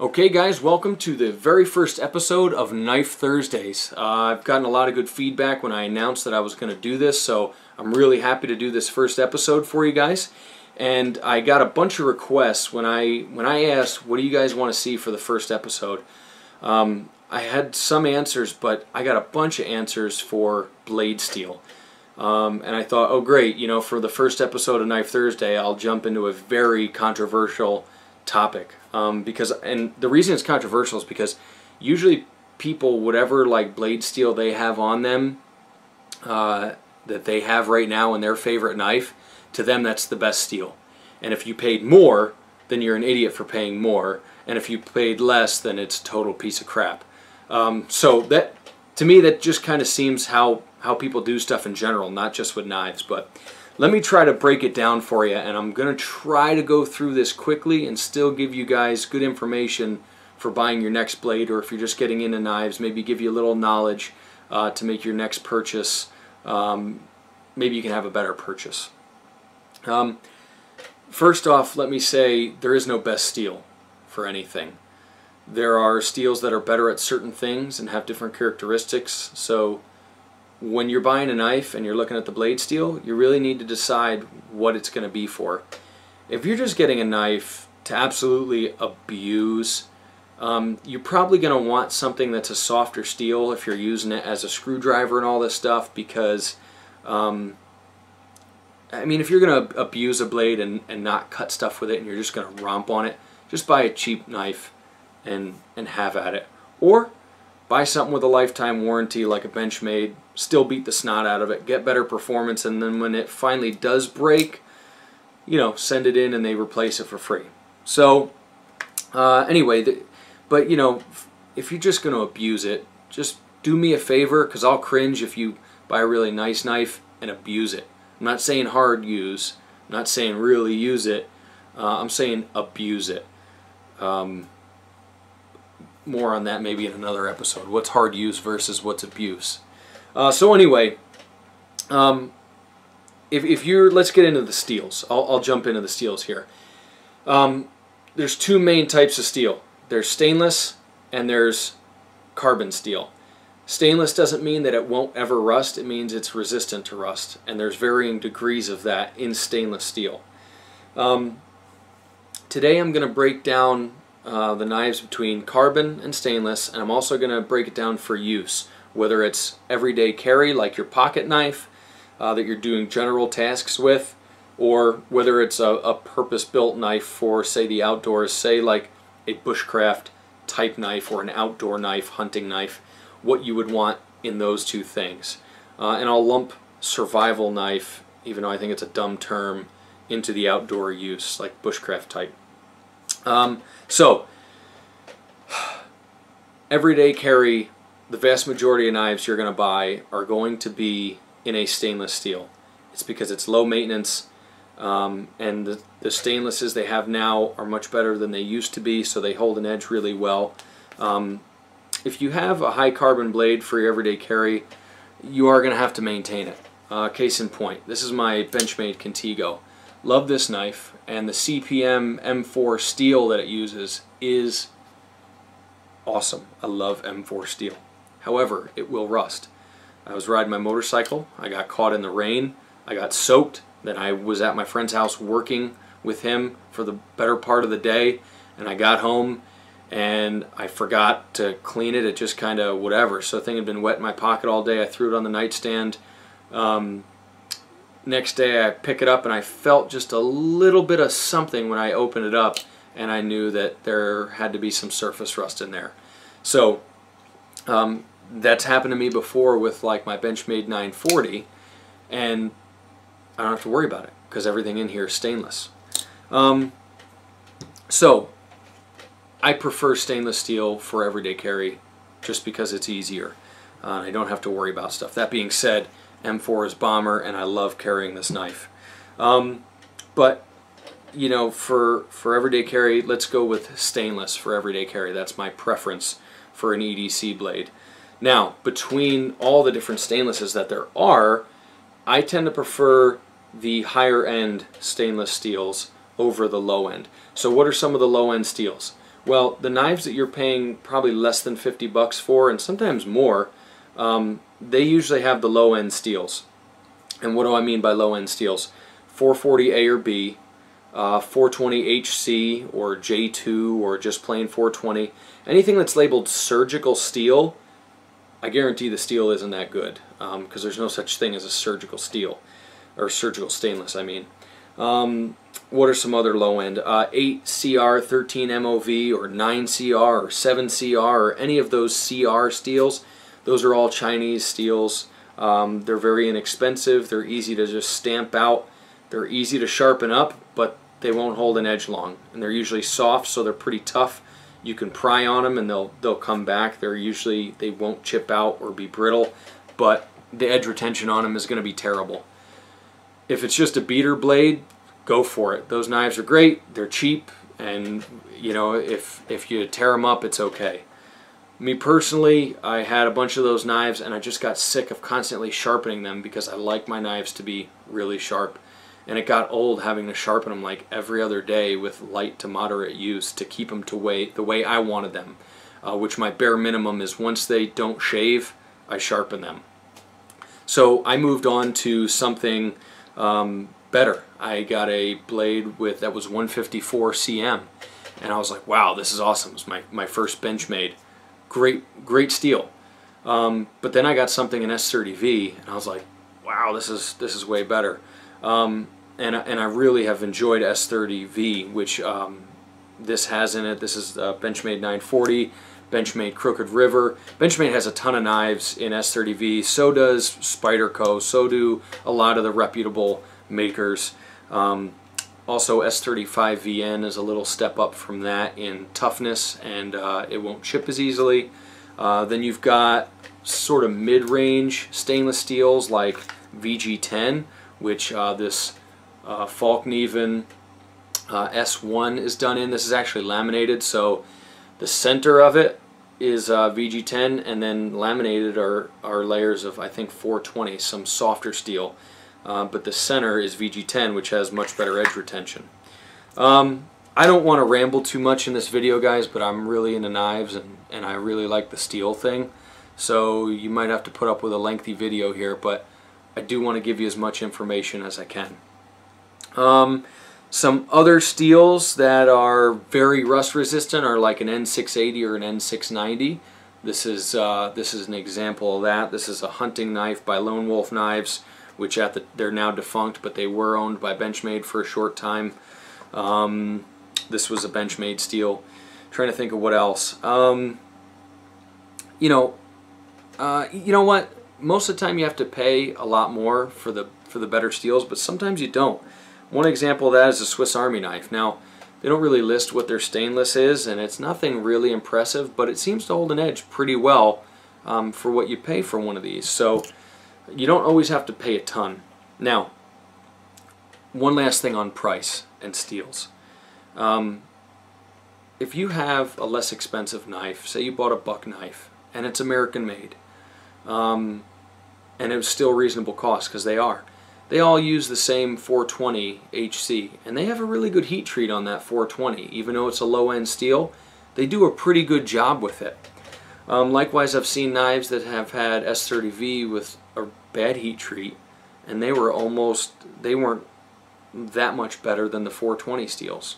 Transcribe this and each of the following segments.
Okay guys, welcome to the very first episode of Knife Thursdays. I've gotten a lot of good feedback when I announced that I was going to do this, so I'm really happy to do this first episode for you guys. And I got a bunch of requests when I asked, what do you guys want to see for the first episode? I had some answers, but I got a bunch of answers for blade steel. And I thought, oh great, you know, for the first episode of Knife Thursday, I'll jump into a very controversial topic. And the reason it's controversial is because usually people, whatever like blade steel they have on them, that they have right now in their favorite knife, to them that's the best steel. And if you paid more, then you're an idiot for paying more. And if you paid less, then it's a total piece of crap. So that, to me, that just kind of seems how people do stuff in general, not just with knives. But let me try to break it down for you, and I'm going to try to go through this quickly and still give you guys good information for buying your next blade, or if you're just getting into knives, maybe give you a little knowledge to make your next purchase. Maybe you can have a better purchase. First off, let me say there is no best steel for anything. There are steels that are better at certain things and have different characteristics, so when you're buying a knife and you're looking at the blade steel, you really need to decide what it's going to be for. If you're just getting a knife to absolutely abuse, you're probably going to want something that's a softer steel if you're using it as a screwdriver and all this stuff, because I mean, if you're going to abuse a blade and not cut stuff with it and you're just going to romp on it, just buy a cheap knife and have at it. Or buy something with a lifetime warranty like a Benchmade, still beat the snot out of it, get better performance, and then when it finally does break, you know, send it in and they replace it for free. So anyway, but you know, if you're just going to abuse it, just do me a favor, because I'll cringe if you buy a really nice knife and abuse it. I'm not saying hard use, I'm not saying really use it, I'm saying abuse it. More on that maybe in another episode. What's hard use versus what's abuse. So anyway, if you're, let's get into the steels. I'll jump into the steels here. There's two main types of steel. There's stainless and there's carbon steel. Stainless doesn't mean that it won't ever rust. It means it's resistant to rust, and there's varying degrees of that in stainless steel. Today I'm going to break down the knives between carbon and stainless, and I'm also going to break it down for use, whether it's everyday carry like your pocket knife that you're doing general tasks with, or whether it's a purpose-built knife for, say, the outdoors, say like a bushcraft type knife or an outdoor knife, hunting knife, what you would want in those two things. And I'll lump survival knife, even though I think it's a dumb term, into the outdoor use, like bushcraft type. So, everyday carry, the vast majority of knives you're going to buy are going to be in a stainless steel. It's because it's low maintenance, and the stainlesses they have now are much better than they used to be, so they hold an edge really well. If you have a high carbon blade for your everyday carry, you are going to have to maintain it. Case in point, this is my Benchmade Contigo. Love this knife, and the CPM M4 steel that it uses is awesome. I love M4 steel. However, it will rust. I was riding my motorcycle, I got caught in the rain, I got soaked, then I was at my friend's house working with him for the better part of the day, and I got home and I forgot to clean it. It just kind of whatever. So the thing had been wet in my pocket all day. I threw it on the nightstand. Next day I pick it up and I felt just a little bit of something when I opened it up, and I knew that there had to be some surface rust in there. So that's happened to me before with like my Benchmade 940, and I don't have to worry about it because everything in here is stainless. So I prefer stainless steel for everyday carry just because it's easier. I don't have to worry about stuff. That being said, M4 is bomber, and I love carrying this knife. But you know, for everyday carry, let's go with stainless for everyday carry. That's my preference for an EDC blade. Now, between all the different stainlesses that there are, I tend to prefer the higher end stainless steels over the low end. So what are some of the low end steels? Well, the knives that you're paying probably less than 50 bucks for, and sometimes more, they usually have the low-end steels. And what do I mean by low-end steels? 440A or B, 420HC or J2 or just plain 420. Anything that's labeled surgical steel, I guarantee the steel isn't that good, because there's no such thing as a surgical steel, or surgical stainless, I mean. What are some other low end? 8CR 13 MOV or 9CR or 7CR or any of those CR steels. Those are all Chinese steels. They're very inexpensive. They're easy to just stamp out. They're easy to sharpen up, but they won't hold an edge long. And they're usually soft, so they're pretty tough. You can pry on them and they'll come back. They won't chip out or be brittle, but the edge retention on them is going to be terrible. If it's just a beater blade, go for it. Those knives are great. They're cheap, and you know, if you tear them up, it's okay. Me personally, I had a bunch of those knives and I just got sick of constantly sharpening them because I like my knives to be really sharp. And it got old having to sharpen them like every other day with light to moderate use to keep them the way I wanted them, which my bare minimum is once they don't shave, I sharpen them. So I moved on to something better. I got a blade that was 154 cm, and I was like, wow, this is awesome. It was my first Benchmade. Great steel. But then I got something in S30V, and I was like, wow, this is way better. And I really have enjoyed S30V, which this has in it. This is Benchmade 940, Benchmade Crooked River. Benchmade has a ton of knives in S30V. So does Spyderco. So do a lot of the reputable makers. Also, S35VN is a little step up from that in toughness, and it won't chip as easily. Then you've got sort of mid-range stainless steels like VG10, which this Falkneven S1 is done in. This is actually laminated, so the center of it is VG10, and then laminated are layers of, I think, 420, some softer steel. But the center is VG10, which has much better edge retention. I don't want to ramble too much in this video, guys, but I'm really into knives, and I really like the steel thing. So you might have to put up with a lengthy video here, but I do want to give you as much information as I can. Some other steels that are very rust resistant are like an N680 or an N690. This is an example of that. This is a hunting knife by Lone Wolf Knives, which they're now defunct, but they were owned by Benchmade for a short time. This was a Benchmade steel. Trying to think of what else. You know what? Most of the time you have to pay a lot more for the better steels, but sometimes you don't. One example of that is a Swiss Army knife. Now, they don't really list what their stainless is, and it's nothing really impressive, but it seems to hold an edge pretty well for what you pay for one of these. So you don't always have to pay a ton. Now, one last thing on price and steels. If you have a less expensive knife, say you bought a buck knife, and it's American made, and it was still reasonable cost, because they are. They all use the same 420 HC, and they have a really good heat treat on that 420. Even though it's a low-end steel, they do a pretty good job with it. Likewise, I've seen knives that have had S30V with a bad heat treat, and they weren't that much better than the 420 steels.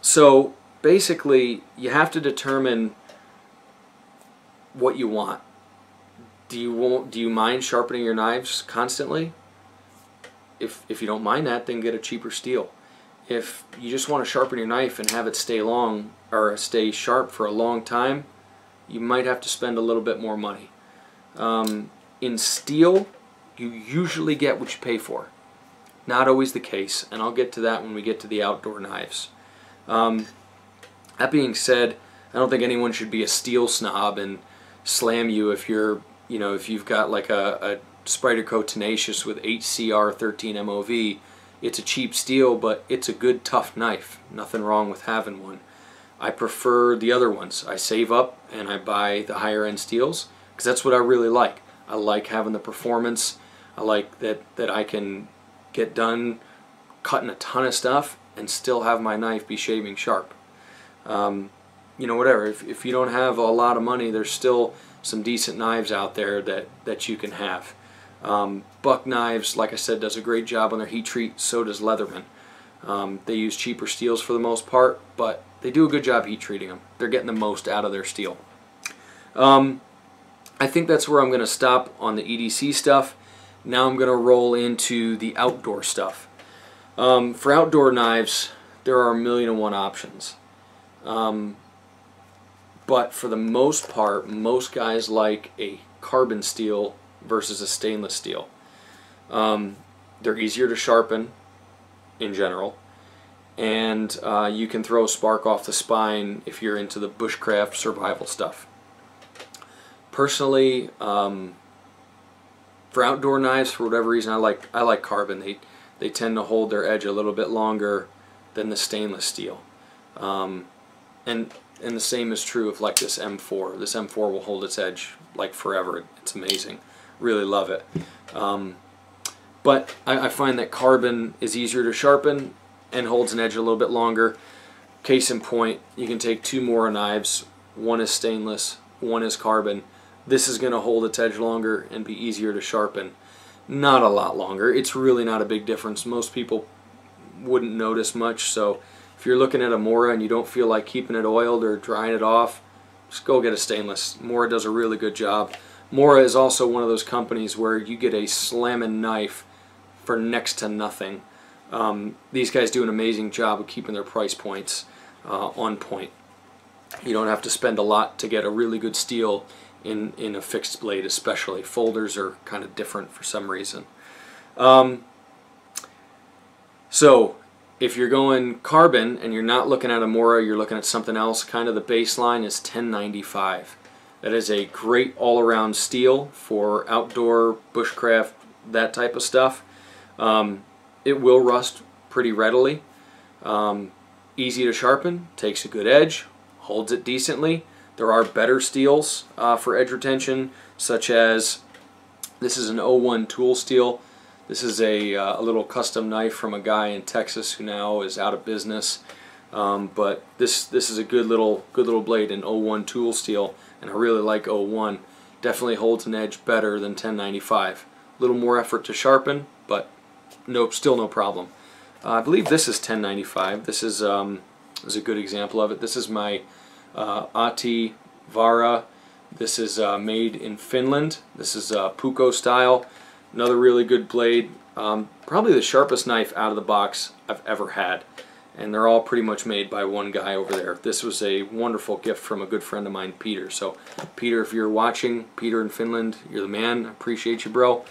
So basically, you have to determine what you want. Do you mind sharpening your knives constantly? If you don't mind that, then get a cheaper steel. If you just want to sharpen your knife and have it stay sharp for a long time, you might have to spend a little bit more money. In steel, you usually get what you pay for. Not always the case, and I'll get to that when we get to the outdoor knives. That being said, I don't think anyone should be a steel snob and slam you if you've got like a Spyderco Tenacious with 8CR 13 MOV. It's a cheap steel, but it's a good tough knife. Nothing wrong with having one. I prefer the other ones. I save up and I buy the higher end steels because that's what I really like. I like having the performance. I like that I can get done cutting a ton of stuff and still have my knife be shaving sharp. You know, whatever. If you don't have a lot of money, there's still some decent knives out there that you can have. Buck Knives, like I said, does a great job on their heat treat. So does Leatherman. They use cheaper steels for the most part, but they do a good job heat treating them. They're getting the most out of their steel. I think that's where I'm going to stop on the EDC stuff. Now I'm going to roll into the outdoor stuff. For outdoor knives, there are 1,000,001 options. But for the most part, most guys like a carbon steel versus a stainless steel. They're easier to sharpen in general, and you can throw a spark off the spine if you're into the bushcraft survival stuff. Personally, for outdoor knives, for whatever reason, I like carbon. They tend to hold their edge a little bit longer than the stainless steel. And the same is true of like this M4. This M4 will hold its edge like forever. It's amazing. Really love it. But I find that carbon is easier to sharpen and holds an edge a little bit longer. Case in point, you can take two Mora knives. One is stainless, one is carbon. This is going to hold its edge longer and be easier to sharpen. Not a lot longer. It's really not a big difference. Most people wouldn't notice much, so if you're looking at a Mora and you don't feel like keeping it oiled or drying it off, just go get a stainless. Mora does a really good job. Mora is also one of those companies where you get a slamming knife for next to nothing. These guys do an amazing job of keeping their price points on point. You don't have to spend a lot to get a really good steel in a fixed blade, especially. Folders are kind of different for some reason. So if you're going carbon and you're not looking at a Mora, you're looking at something else, kind of the baseline is 1095. That is a great all-around steel for outdoor, bushcraft, that type of stuff. It will rust pretty readily. Easy to sharpen, takes a good edge, holds it decently. There are better steels for edge retention, such as, this is an 01 tool steel. This is a little custom knife from a guy in Texas who now is out of business. But this is a good little blade in 01 tool steel, and I really like 01. Definitely holds an edge better than 1095. A little more effort to sharpen, but still no problem. I believe this is 1095. This is a good example of it. This is my Ahti Vara. This is made in Finland. This is Puukko style. Another really good blade. Probably the sharpest knife out of the box I've ever had. And they're all pretty much made by one guy over there. This was a wonderful gift from a good friend of mine, Peter. So, Peter, if you're watching, Peter in Finland, you're the man. I appreciate you, bro.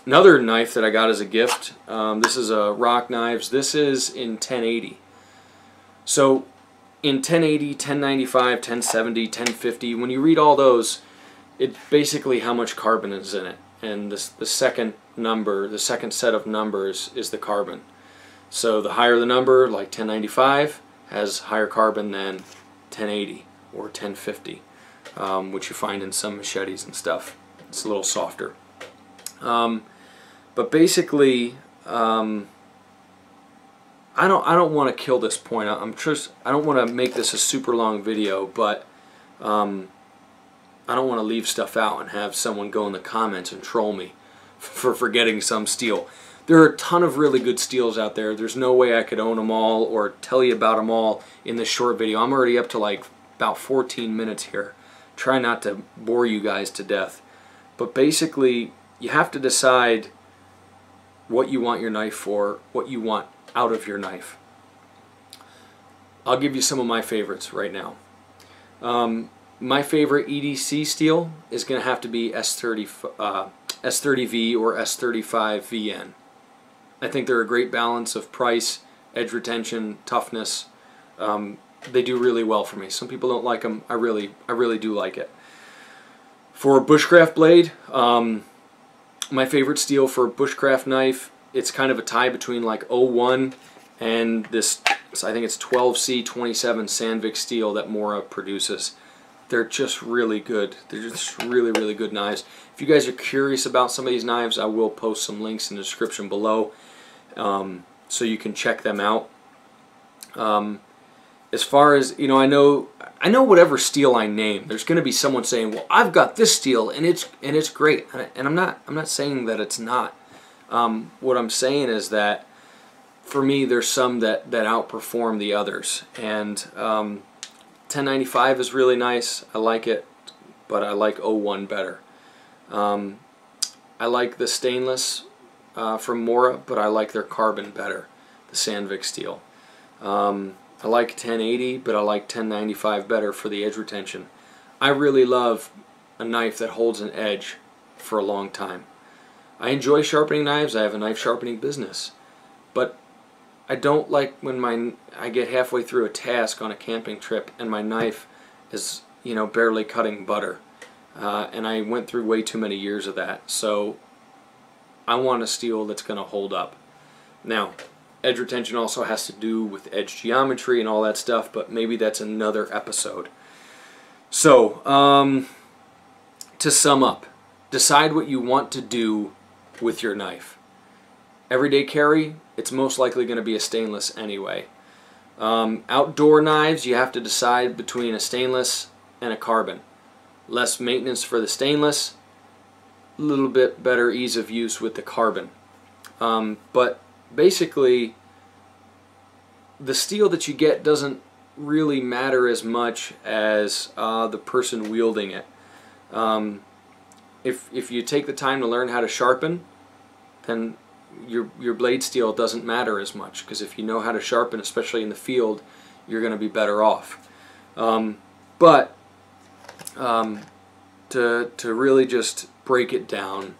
Another knife that I got as a gift, this is a Rock Knives. This is in 1080. So in 1080, 1095, 1070, 1050, when you read all those, it's basically how much carbon is in it. And the second number, the second set of numbers is the carbon. So the higher the number, like 1095, has higher carbon than 1080 or 1050, which you find in some machetes and stuff. It's a little softer. But basically, I don't want to kill this point. I don't want to make this a super long video, but I don't want to leave stuff out and have someone go in the comments and troll me for forgetting some steel. There are a ton of really good steels out there. There's no way I could own them all or tell you about them all in this short video. I'm already up to like about 14 minutes here. Try not to bore you guys to death. But basically, you have to decide what you want your knife for, what you want out of your knife. I'll give you some of my favorites right now. My favorite EDC steel is going to have to be S30V or S35VN. I think they're a great balance of price, edge retention, toughness. They do really well for me. Some people don't like them. I really do like it. For a bushcraft blade, my favorite steel for a bushcraft knife, it's kind of a tie between like 01 and this, I think it's 12C27 Sandvik steel that Mora produces. They're just really good. They're just really good knives. If you guys are curious about some of these knives, I will post some links in the description below so you can check them out. as far as, you know, I know whatever steel I name, there's going to be someone saying, well, I've got this steel and it's great. And I'm not saying that it's not. What I'm saying is that for me, there's some that outperform the others. And 1095 is really nice. I like it, but I like 01 better. I like the stainless from Mora, but I like their carbon better, the Sandvik steel. I like 1080, but I like 1095 better for the edge retention. I really love a knife that holds an edge for a long time. I enjoy sharpening knives. I have a knife sharpening business. But I don't like when I get halfway through a task on a camping trip and my knife is, you know, barely cutting butter. And I went through way too many years of that. So I want a steel that's going to hold up. Now, edge retention also has to do with edge geometry and all that stuff, but maybe that's another episode. So, to sum up, decide what you want to do with your knife. Everyday carry, it's most likely going to be a stainless anyway. Outdoor knives, you have to decide between a stainless and a carbon. Less maintenance for the stainless, a little bit better ease of use with the carbon. But basically, the steel that you get doesn't really matter as much as the person wielding it. If you take the time to learn how to sharpen, then your blade steel doesn't matter as much, because if you know how to sharpen, especially in the field, you're going to be better off. To really just break it down,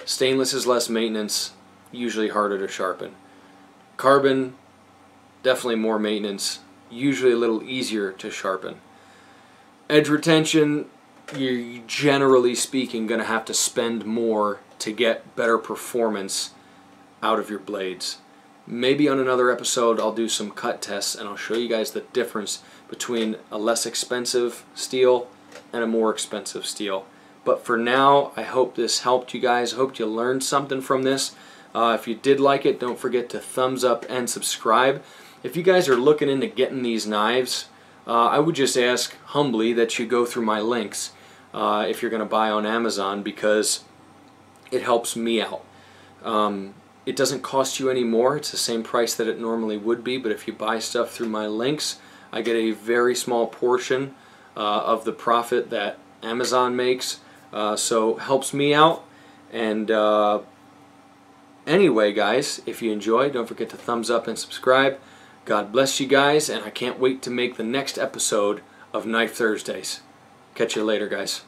stainless is less maintenance, usually harder to sharpen. Carbon, definitely more maintenance, usually a little easier to sharpen. Edge retention, you're generally speaking going to have to spend more to get better performance out of your blades. Maybe on another episode I'll do some cut tests and I'll show you guys the difference between a less expensive steel and a more expensive steel. But for now, I hope this helped you guys. I hope you learned something from this. If you did like it, don't forget to thumbs up and subscribe. If you guys are looking into getting these knives, I would just ask humbly that you go through my links if you're going to buy on Amazon, because it helps me out. It doesn't cost you any more. It's the same price that it normally would be, but if you buy stuff through my links, I get a very small portion of the profit that Amazon makes, so helps me out. And anyway, guys, if you enjoyed, don't forget to thumbs up and subscribe. God bless you guys, and I can't wait to make the next episode of Knife Thursdays. Catch you later, guys.